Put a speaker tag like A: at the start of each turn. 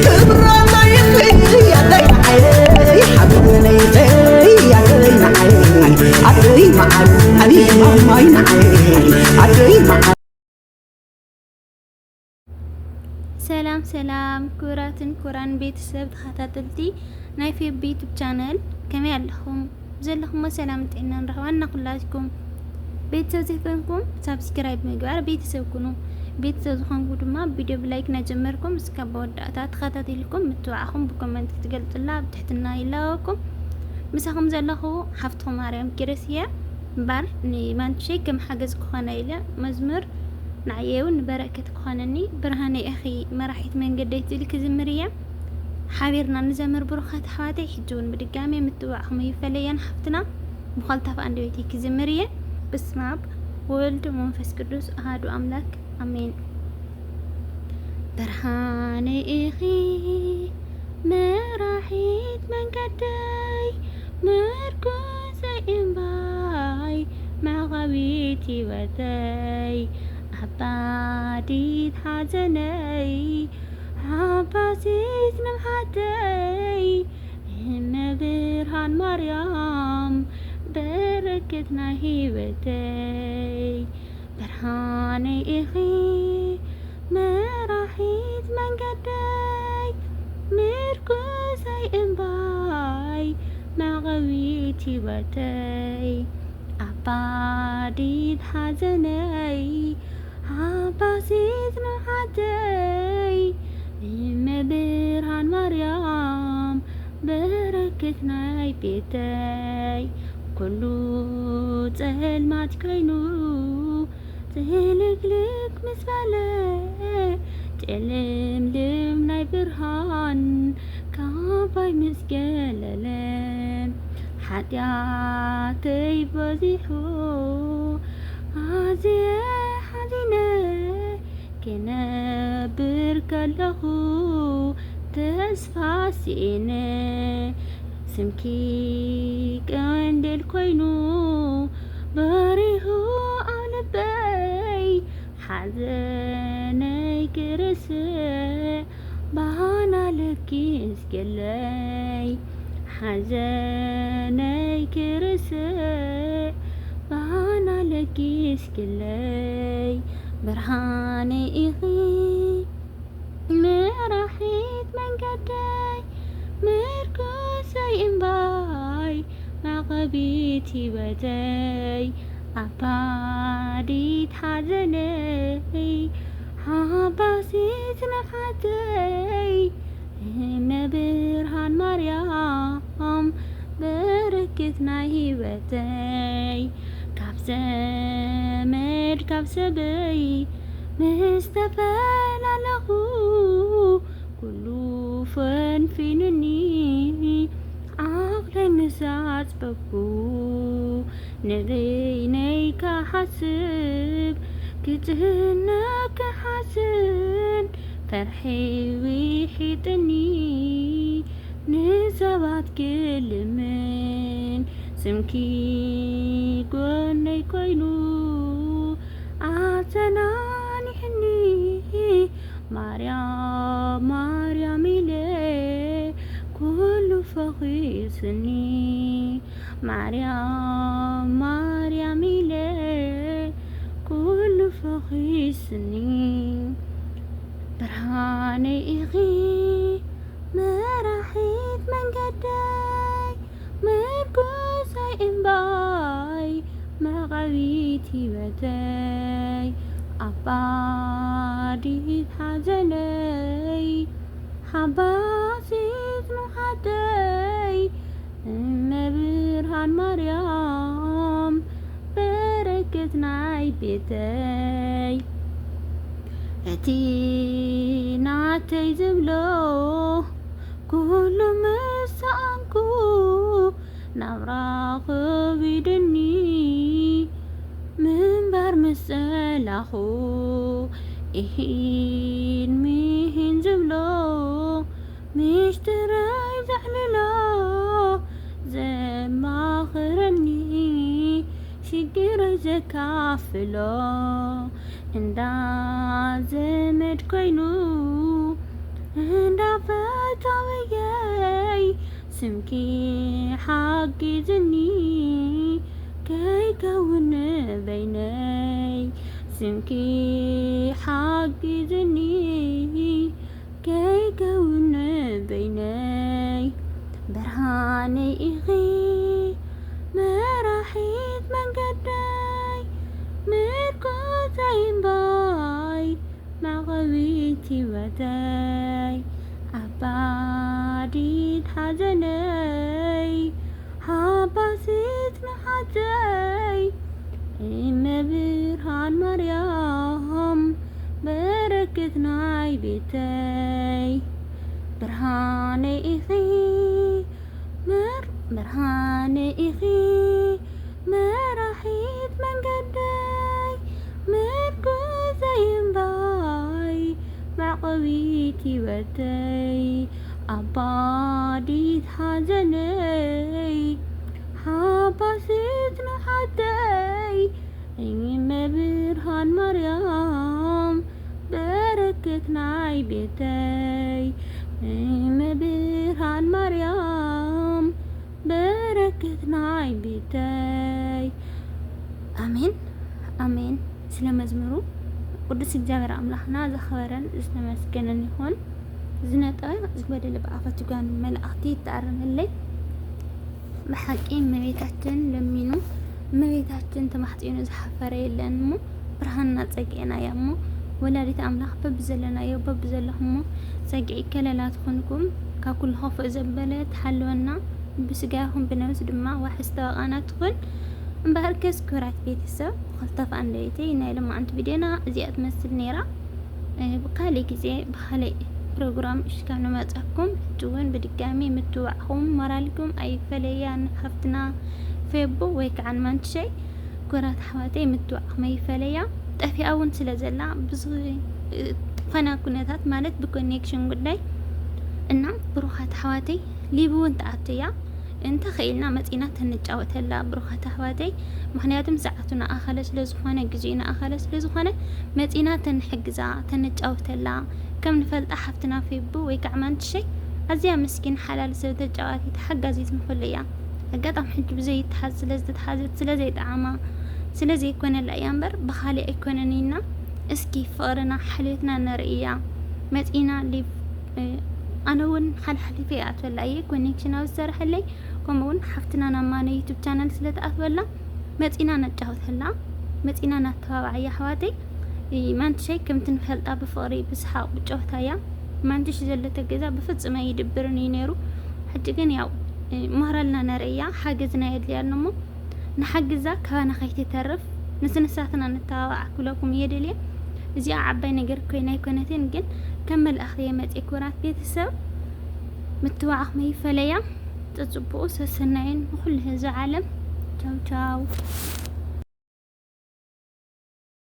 A: كبرنا يخي يا لي حبيبنا يخي يا لي معي عدي معي أني ماي معي عدي معي.
B: سلام كوران ቤተሰብ ተኸታተልቲ ናይ ፌብ ዩቲዩብ ቻናል ከመይ ኣለኹም ዘለኹም ሰላም ጤና ንረኽባና ኩላችሁም ቤተሰብ ዘይኮንኩም ሰብስክራይብ ምግባር ቤተሰብ ኩኑ ቤተሰብ ዝኾንኩ ድማ ቪዲዮ ብላይክ ናጀመርኩም እስካብ ወዳእታ ተኸታተልኩም ምትዋዕኹም ብኮመንት ክትገልጹላ ብትሕትና ይላወኩም ምሳኹም ዘለኹ ሓፍትኹም ማርያም ኪረስያ ባር ንማንትሸይ ከም ሓገዝ ክኾነ ኢለ መዝሙር نعيون بركة كخانني برهاني أخي مراحيت من قديت ذلك زمرية حبيرنا نزمر بروخات حواتي حجون بدقامي متوعهم يفليان حفتنا مخالطة فاندويتي كزمرية بسماب ولد ومنفس قدوس أهادو أملاك أمين. برهاني أخي مراحيت من قدي مركوز إنباي مع غبيتي وذي عبادي حزني عباسيت نمحتي إن برهان مريم بركتنا هيبتي برهاني إخي مراحيت من قدي مركوزي إنباي مع غويتي وتي عبادي حزني عباسيت نحتي إما برهان مريم بركتنا بيتي كلو تهلمات كينو تهلكلك مسفلي تلملم ناي برهان كاباي مسكللم حتياتي بزيحو عزيه حزينة كنابر كله تسفى سينة سمكي عند الكوينو بريهو على بي حزني كرسي بهانا لكي اسكلي حزني كرسي بهانا لكي اسكلي برهاني إخي مراحيت من قدي مركوزي إنباي مع غبيتي ودي أبادي حزني عباسيت نفحتي إما برهان مريم بركتنا هيبتي كابزمر كابزبي مستفال له كلو فن فينني عقلي مساعد بكو نغيني كحسب كتهنا كحسن فرحي ويحيطني نزبات كل من سمكي قوني كوينو عزناني حني مريم إلي كل فخيسني مريم إلي كل فخيسني برهاني إغي مراحيت من قدي مركوزي إنباي مع غويتي ودي عبادي حزني حباسيت نحتي إما برهان مريم بركتنا بيتي أتي نعتي زبلو كل مسانكو نبراخ بيدني منبر مسلاخو إهين ميهن زبلو مشتراي زحللو زم آخرني شجرة زكافلو إندا زمد كوينو እንዳፈታወየይ ስምኪ ሓጊዝኒ ከይከውን በይነይ ስምኪ ሓጊዝኒ ከይከውን በይነይ ብርሃነይ ኢኺ መራሒት መንገደይ ምርኮተይ እምባይ ማዕቐቢት ህይወተይ ኣባዲት ሓዘነይ ሓባሲት ንሓተይ እመብርሃን ማርያም በረከት ናይ ቤተይ ብርሃነይ ኢኺ ብርሃነይ ኢኺ መራሒት መንገደይ ምርኩዘይ እምባይ ማዕቐቢት ህይወተይ ኣባዲት ሓዘነይ ሓባሲት ንሓተይ እመብርሃን ማርያም በረከት ናይ ቤተይ እመብርሃን ማርያም በረከት ናይ ቤተይ። አሜን አሜን። ስለ መዝሙሩ ቅዱስ እግዚአብሔር አምላክና ዘኸበረን ዝተመስገነን ይሁን። ዝነጠበ ዝበደለ በአፈቱ ጋር መላእክቲ ይተአረመለይ በሐቂ እመቤታችን ለሚኑ እመቤታችን ተማሕፂኑ ዝሓፈረ የለን እሞ ብርሃንና ፀጊዕና እያ እሞ ወላዲት አምላክ በብዘለናዮ በብዘለኹሞ ፀጊዒ ከለላ ትኾንኩም ካብ ኩሉ ኸፍእ ዘበለ ተሓልወና ብስጋኹም ብነብስ ድማ ዋሕስ ተዋቃና ትኾን እምበህር ከስ ክብራት ቤተሰብ ክልተፍ አንደይተይ ናይ ለማዓንቲ ቪድዮና እዚኣ ትመስል ነይራ። ብካሊእ ግዜ ብካሊእ ፕሮግራም እሽካብ ንመፀኩም እጅውን ብድጋሚ ምትዋዕኹም ሞራልኩም ኣይፈለያ ንሓፍትና ፌቦ ወይ ከዓ ንማንትሸይ ኩራት ኣሕዋተይ ምትዋዕኹም ኣይፈለያ ጠፊኣ እውን ስለ ዘላ ብዙ ኩነታት ማለት ብኮኔክሽን ጉዳይ እና ብሩኻት ኣሕዋተይ ሊብ እውን ተኣትያ እንተ ኸኢልና መፂና ተንጫወተላ ብሩኻት ኣሕዋተይ ምክንያቱም ሰዓቱና ኣኸለ ስለዝኾነ ግዜና ኣኸለ ስለዝኾነ መፂና ተንሕግዛ ተንጫወተላ ከም ንፈልጣ ሓፍትና ፌቦ ወይ ከዓ ማንትሸይ ኣዝያ ምስኪን ሓላል ሰብ ተጫዋቲት ሓጋዚት ንኹሉ እያ ኣጋጣሚ ሕጂ ብዘይተሓዝ ስለዝተተሓዘት ስለዘይጠዓማ ስለዘይኮነላ እያ እምበር ብኻሊእ ኣይኮነኒና እስኪ ፍቕርና ሓልዮትና ነርእያ መፂና ሊብ ኣነ እውን ሓልሓሊፈ ይኣትወላ እየ ኮኔክሽን ኣብ ዝሰርሐለይ ከምኡውን ሓፍትና ናማነ ዩቱብ ቻናል ስለተኣትወላ መፂና ነጫወተላ መፂና ናተባብዓያ ኣሕዋተይ ማንትሸይ ከምቲ ንፈልጣ ብፍቕሪ ብስሓቅ ብጨወታ እያ ማንትሽ ዘለቶ ገዛ ብፍፅመ ይድብርን እዩ ነይሩ ሕጂ ግን ያው ሞራልና ነርእያ ሓገዝና የድልያልና እሞ ንሓግዛ ካባና ከይትተርፍ ንስንሳትና ንተባብዓ ክብለኩም እየደልየ እዚኣ ዓባይ ነገር ኮይና ኣይኮነትን ግን ከም መልእኽቲ የመፅእ ክብራት ቤተሰብ ምትዋዕኹም ይፈለያ ተፅቡቁ ሰሰናይን ንኩሉ ህዝቢ ዓለም ቻው ቻው